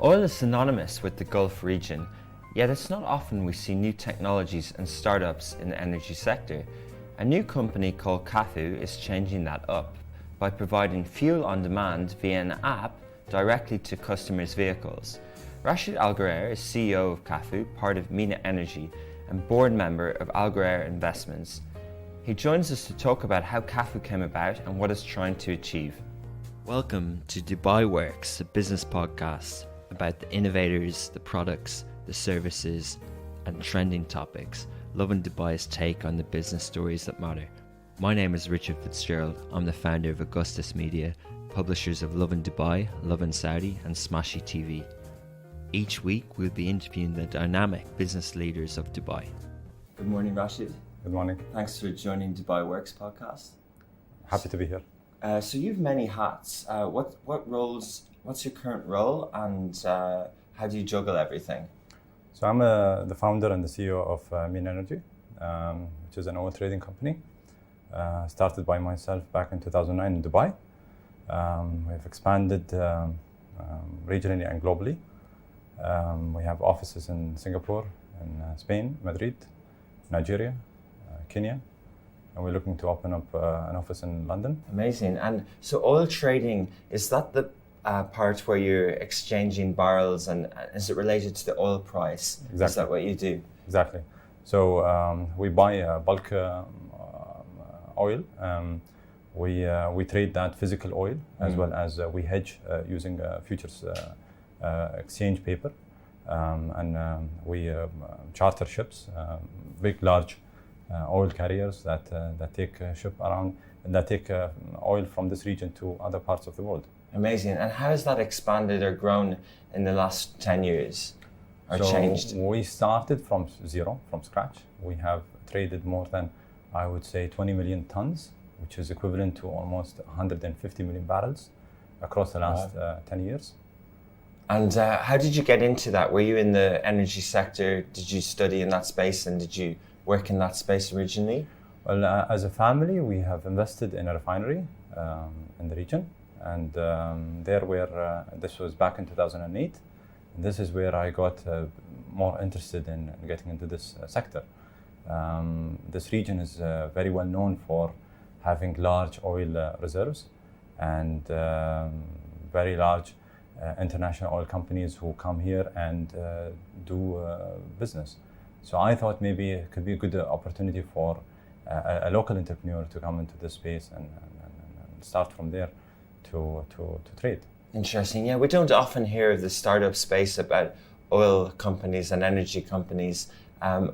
Oil is synonymous with the Gulf region, yet it's not often we see new technologies and startups in the energy sector. A new company called CAFU is changing that up by providing fuel on demand via an app directly to customers' vehicles. Rashid Ghurair is CEO of CAFU, part of MENA Energy, and board member of Ghurair Investments. He joins us to talk about how CAFU came about and what it's trying to achieve. Welcome to Dubai Works, a business podcast about the innovators, the products, the services, and trending topics. Loving Dubai's take on the business stories that matter. My name is Richard Fitzgerald. I'm the founder of Augustus Media, publishers of Lovin Dubai, Lovin Saudi, and Smashy TV. Each week, we'll be interviewing the dynamic business leaders of Dubai. Good morning, Rashid. Good morning. Thanks for joining Dubai Works podcast. Happy to be here. So you've many hats. What's your current role, and how do you juggle everything? So I'm the founder and the CEO of MENA Energy, which is an oil trading company. Started by myself back in 2009 in Dubai. We've expanded regionally and globally. We have offices in Singapore, in Spain, Madrid, Nigeria, Kenya, and we're looking to open up an office in London. Amazing. And so oil trading, is that the part where you're exchanging barrels, and is it related to the oil price? Exactly. Is that what you do? Exactly. So we buy bulk oil. We trade that physical oil as well as we hedge using futures exchange paper, and we charter ships, big, large oil carriers that take ship around and that take oil from this region to other parts of the world. Amazing. And how has that expanded or grown in the last 10 years or changed? We started from zero, from scratch. We have traded more than, I would say, 20 million tons, which is equivalent to almost 150 million barrels across the last 10 years. And how did you get into that? Were you in the energy sector? Did you study in that space, and did you work in that space originally? Well, as a family, we have invested in a refinery in the region. And this was back in 2008. And this is where I got more interested in getting into this sector. This region is very well known for having large oil reserves and very large international oil companies who come here and do business. So I thought maybe it could be a good opportunity for a local entrepreneur to come into this space and start from there to trade. Interesting. Yeah, we don't often hear of the startup space about oil companies and energy companies.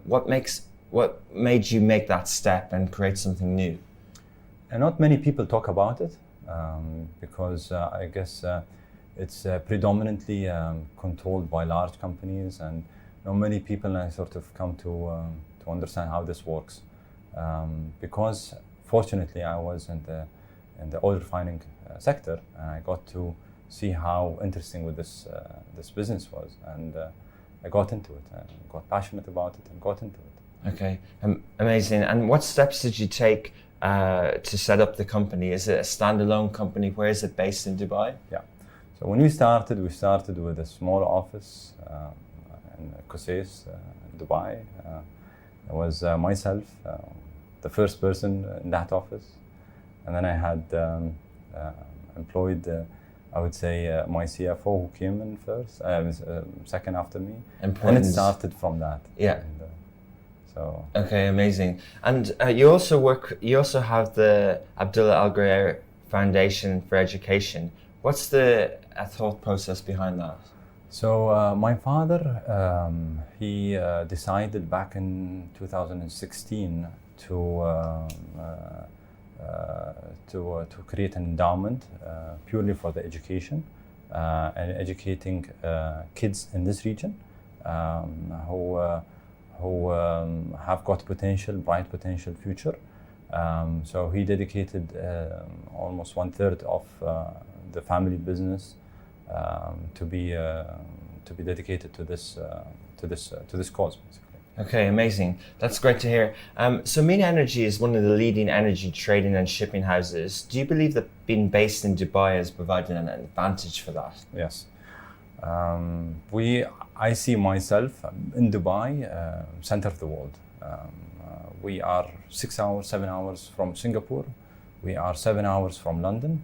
What made you make that step and create something new? And not many people talk about it because I guess it's predominantly controlled by large companies, and not many people sort of come to understand how this works. Because fortunately, I was in the oil refining sector, and I got to see how interesting with this business was, and I got into it and got passionate about it and got into it. Okay, amazing. And what steps did you take to set up the company? Is it a standalone company? Where is it based in Dubai? Yeah, so when we started with a small office in Qتصاد, Dubai. It was myself, the first person in that office, and then I had employed, I would say, my CFO who came in first, second after me, and it started from that. Yeah. And, so. Okay, amazing. And you also have the Abdullah Ghurair Foundation for Education. What's the thought process behind that? So my father, he decided back in 2016 to create an endowment purely for the education and educating kids in this region who have got bright potential future. So he dedicated almost 1/3 of the family business to be dedicated to this cause, basically. Okay, amazing. That's great to hear. So MENA Energy is one of the leading energy trading and shipping houses. Do you believe that being based in Dubai has provided an advantage for that? Yes. I see myself in Dubai, center of the world. We are 6 hours, 7 hours from Singapore. We are 7 hours from London.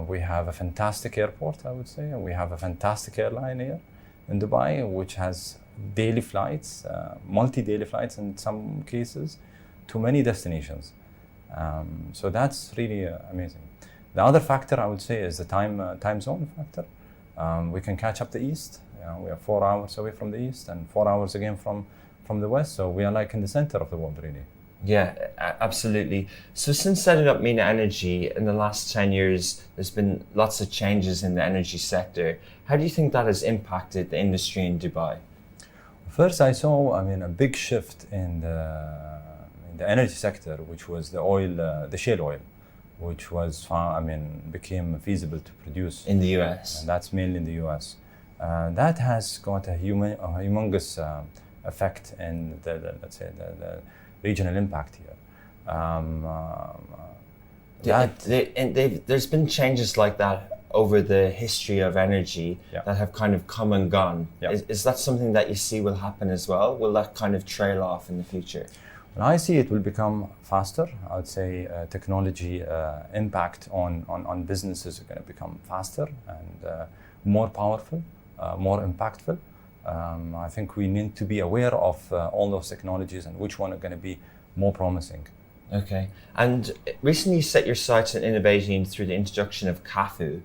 We have a fantastic airport, I would say. We have a fantastic airline here in Dubai, which has daily flights, multi-daily flights in some cases, to many destinations. So that's really amazing. The other factor I would say is the time zone factor. We can catch up the east. We are 4 hours away from the east and 4 hours again from the west. So we are like in the center of the world, really. Yeah, absolutely. So since setting up MENA Energy in the last 10 years, there's been lots of changes in the energy sector. How do you think that has impacted the industry in Dubai? First, I saw, a big shift in the energy sector, which was the oil, the shale oil, which was, became feasible to produce in the US. And that's mainly in the US. That has got a humongous effect in let's say the regional impact here. There's been changes like that over the history of energy that have kind of come and gone. Is that something that you see will happen as well? Will that kind of trail off in the future? Well, I see it will become faster. I would say technology impact on businesses are going to become faster and more powerful, more impactful. I think we need to be aware of all those technologies and which one are going to be more promising. Okay. And recently you set your sights on innovating through the introduction of CAFU.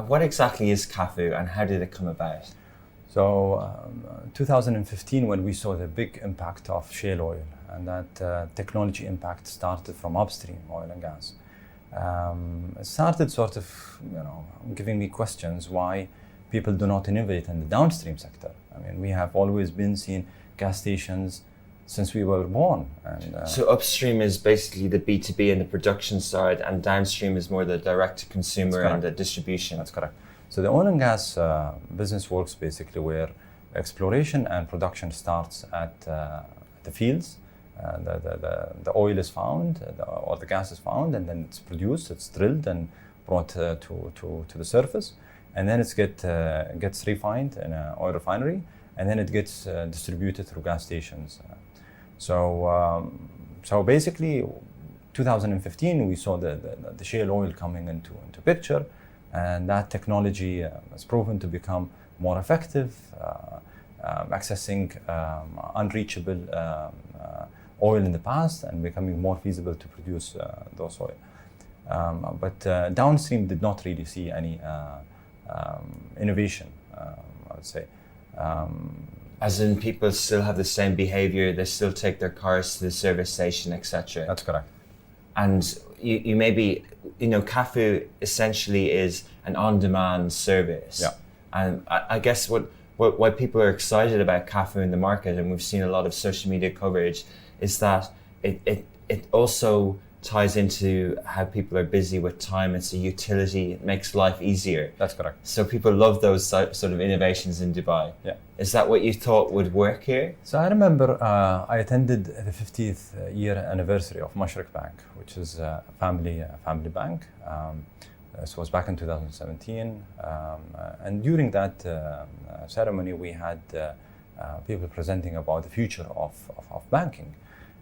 What exactly is CAFU and how did it come about? So 2015, when we saw the big impact of shale oil, and that technology impact started from upstream oil and gas. It started sort of, giving me questions why people do not innovate in the downstream sector. We have always been seeing gas stations since we were born. And, so upstream is basically the B2B and the production side, and downstream is more the direct-to-consumer and the distribution. That's correct. So the oil and gas business works basically where exploration and production starts at the fields. The oil is found, or the gas is found, and then it's produced, it's drilled and brought to the surface. And then it gets refined in an oil refinery, and then it gets distributed through gas stations. So basically, 2015 we saw the shale oil coming into picture, and that technology has proven to become more effective, accessing unreachable oil in the past and becoming more feasible to produce those oil. But downstream did not really see any innovation, I would say. As in, people still have the same behavior, they still take their cars to the service station, etc. That's correct. And you maybe, CAFU essentially is an on-demand service. Yeah. And I guess why people are excited about CAFU in the market, and we've seen a lot of social media coverage, is that it also ties into how people are busy with time. It's a utility, it makes life easier. That's correct. So people love those sort of innovations in Dubai. Yeah. Is that what you thought would work here? So I remember I attended the 50th year anniversary of Mashriq Bank, which is a family bank. This was back in 2017. And during that ceremony, we had people presenting about the future of banking.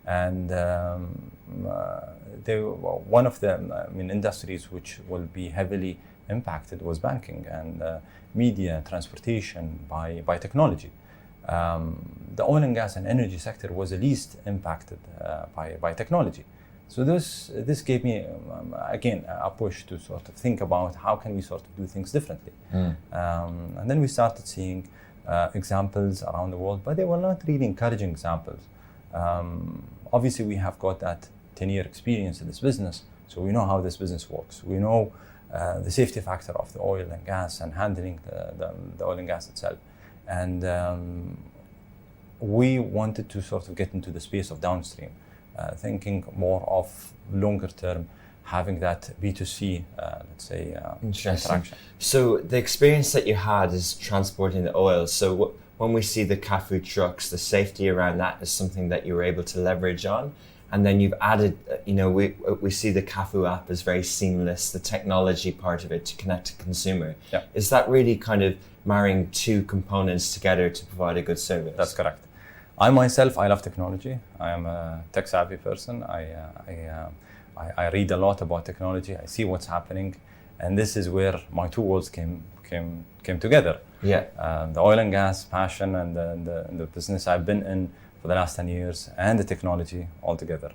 And one of the industries which will be heavily impacted was banking and media, transportation by technology. The oil and gas and energy sector was the least impacted by technology. So this gave me, again, a push to sort of think about how can we sort of do things differently. And then we started seeing examples around the world, but they were not really encouraging examples. Obviously, we have got that 10-year experience in this business, so we know how this business works. We know the safety factor of the oil and gas and handling the oil and gas itself. And we wanted to sort of get into the space of downstream, thinking more of longer term, having that B2C, let's say, interaction. So the experience that you had is transporting the oil. So when we see the CAFU trucks, the safety around that is something that you were able to leverage on. and then you've added, we see the CAFU app as very seamless, the technology part of it to connect to consumer. Yeah. Is that really kind of marrying two components together to provide a good service? That's correct. I myself, I love technology. I am a tech savvy person. I read a lot about technology. I see what's happening, and this is where my two worlds came together. Yeah. The oil and gas passion and the business I've been in for the last 10 years, and the technology all together.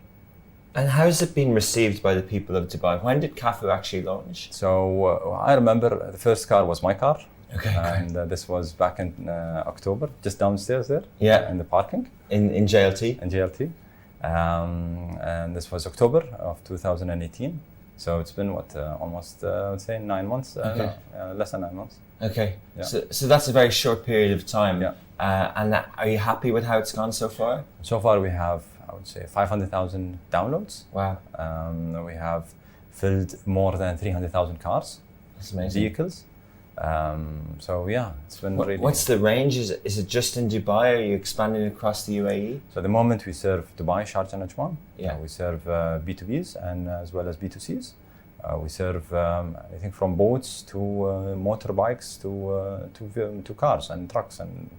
And how has it been received by the people of Dubai? When did CAFU actually launch? So I remember the first car was my car. Okay. And this was back in October, just downstairs there. Yeah. In the parking. In JLT? In JLT. And this was October of 2018. So it's been almost, I would say 9 months, okay. Less than 9 months. Okay, Yeah. So that's a very short period of time. Yeah. And are you happy with how it's gone so far? So far we have, I would say, 500,000 downloads. Wow. We have filled more than 300,000 cars. That's amazing. Vehicles. So yeah, it's been really... What's the range? Is it just in Dubai? Are you expanding across the UAE? So at the moment we serve Dubai, Sharjah and Ajman. Yeah. We serve B2Bs and as well as B2Cs. We serve, I think, from boats to motorbikes to cars and trucks and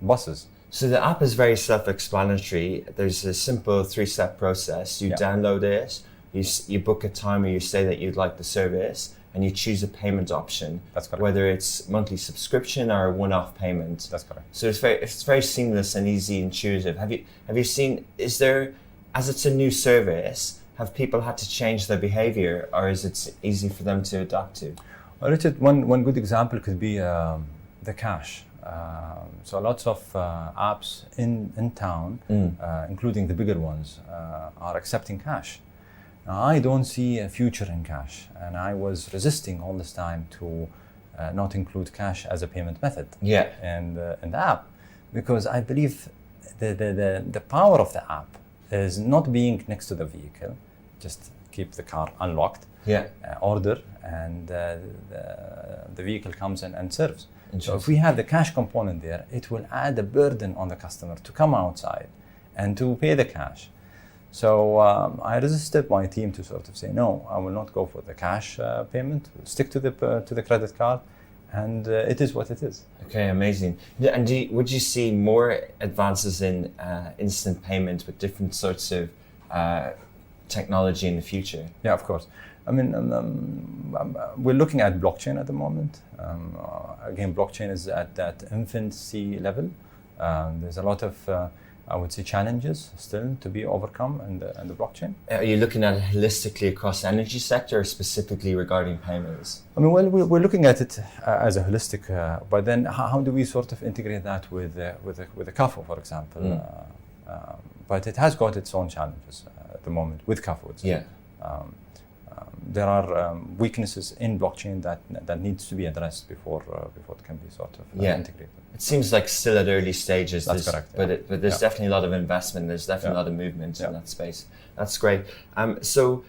buses. So the app is very self-explanatory. There's a simple 3-step process. You Yeah. download it, you book a time or you say that you'd like the service, and you choose a payment option. That's correct. Whether it's monthly subscription or a one-off payment. That's correct. So it's very seamless and easy, intuitive. Have you seen? Is there, as it's a new service, have people had to change their behavior, or is it easy for them to adapt to? Well, Richard, one good example could be the cash. So lots of apps in town, including the bigger ones, are accepting cash. Now, I don't see a future in cash, and I was resisting all this time to not include cash as a payment method. Yeah. In the app, because I believe the power of the app is not being next to the vehicle, just keep the car unlocked, Yeah. Order, and the vehicle comes in and serves. So if we have the cash component there, it will add a burden on the customer to come outside and to pay the cash. So I resisted my team to sort of say, no, I will not go for the cash payment. We'll stick to the credit card, and it is what it is. Okay, amazing. And would you see more advances in instant payment with different sorts of technology in the future? Yeah, of course. I mean, we're looking at blockchain at the moment. Again, blockchain is at that infancy level. There's a lot of I would say challenges still to be overcome in the blockchain. Are you looking at it holistically across the energy sector or specifically regarding payments? I mean, well, we're looking at it as a holistic, but then how do we sort of integrate that with the CAFU, for example? But it has got its own challenges at the moment with CAFU itself. Yeah. There are weaknesses in blockchain that needs to be addressed before it can be sort of integrated. It seems like still at early stages. That's correct. Yeah. But there's definitely a lot of investment. There's definitely a lot of movement in that space. That's great. So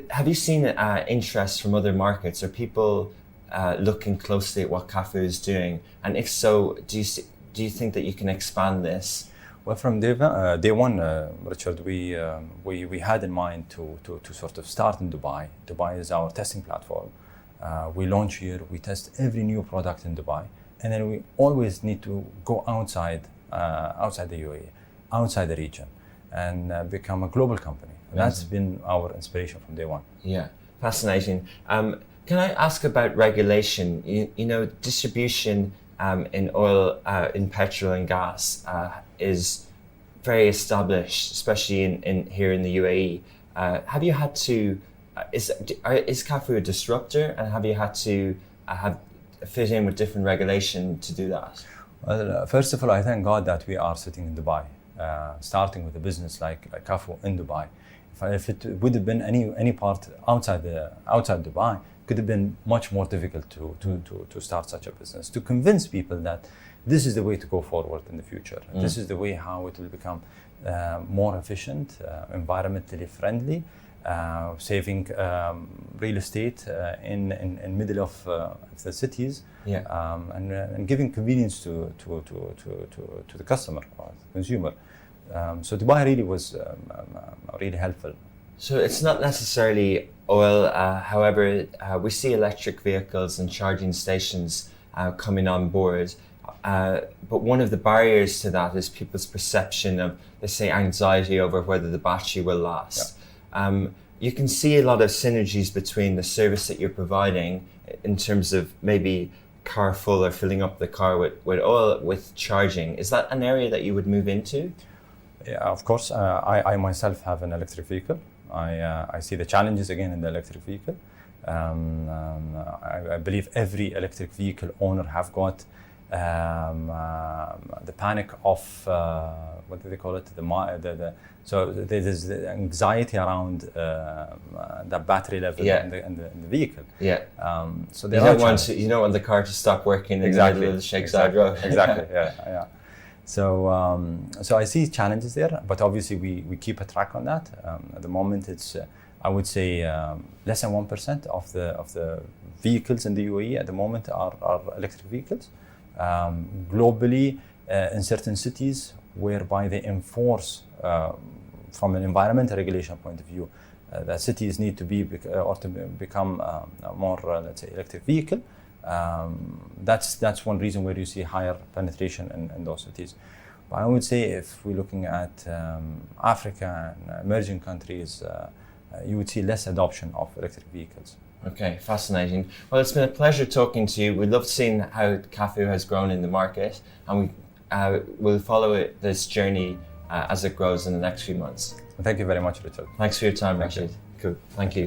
have you seen interest from other markets? Are people looking closely at what CAFU is doing? And if so, do you think that you can expand this? Well, from day one, Richard, we had in mind to sort of start in Dubai. Dubai is our testing platform. We launch here, we test every new product in Dubai, and then we always need to go outside the UAE, outside the region, and become a global company. That's been our inspiration from day one. Yeah, fascinating. Can I ask about regulation? You know, distribution in oil, in petrol and gas is very established, especially in here in the UAE. Have you had to? Is CAFU a disruptor, and have you had to fit in with different regulation to do that? Well, first of all, I thank God that we are sitting in Dubai, starting with a business like CAFU in Dubai. If it would have been any part outside Dubai, it could have been much more difficult to start such a business, to convince people that this is the way to go forward in the future. This is the way how it will become more efficient, environmentally friendly, saving real estate in middle of the cities, and giving convenience to the customer or the consumer. So Dubai really was really helpful. So it's not necessarily oil, however, we see electric vehicles and charging stations coming on board. But one of the barriers to that is people's perception of, let's say, anxiety over whether the battery will last. Yeah. You can see a lot of synergies between the service that you're providing in terms of maybe car full or filling up the car with oil, with charging. Is that an area that you would move into? Yeah, of course. I myself have an electric vehicle. I see the challenges again in the electric vehicle. I believe every electric vehicle owner have got the panic of what do they call it? So there's the anxiety around the battery level in the vehicle. Yeah. So you don't want the car to stop working in the middle of the Sheikh Zayed Road. Exactly. Yeah. So I see challenges there, but obviously we keep a track on that. At the moment, it's I would say less than 1% of the vehicles in the UAE at the moment are electric vehicles. Globally, in certain cities, whereby they enforce from an environmental regulation point of view, that cities need to be or to become more, let's say, electric vehicle. That's one reason where you see higher penetration in those cities. But I would say if we're looking at Africa and emerging countries, you would see less adoption of electric vehicles. Okay, fascinating. Well, it's been a pleasure talking to you. We love seeing how CAFU has grown in the market, and we'll follow this journey as it grows in the next few months. Thank you very much, Richard. Thanks for your time, Rashid. Cool. Thank you.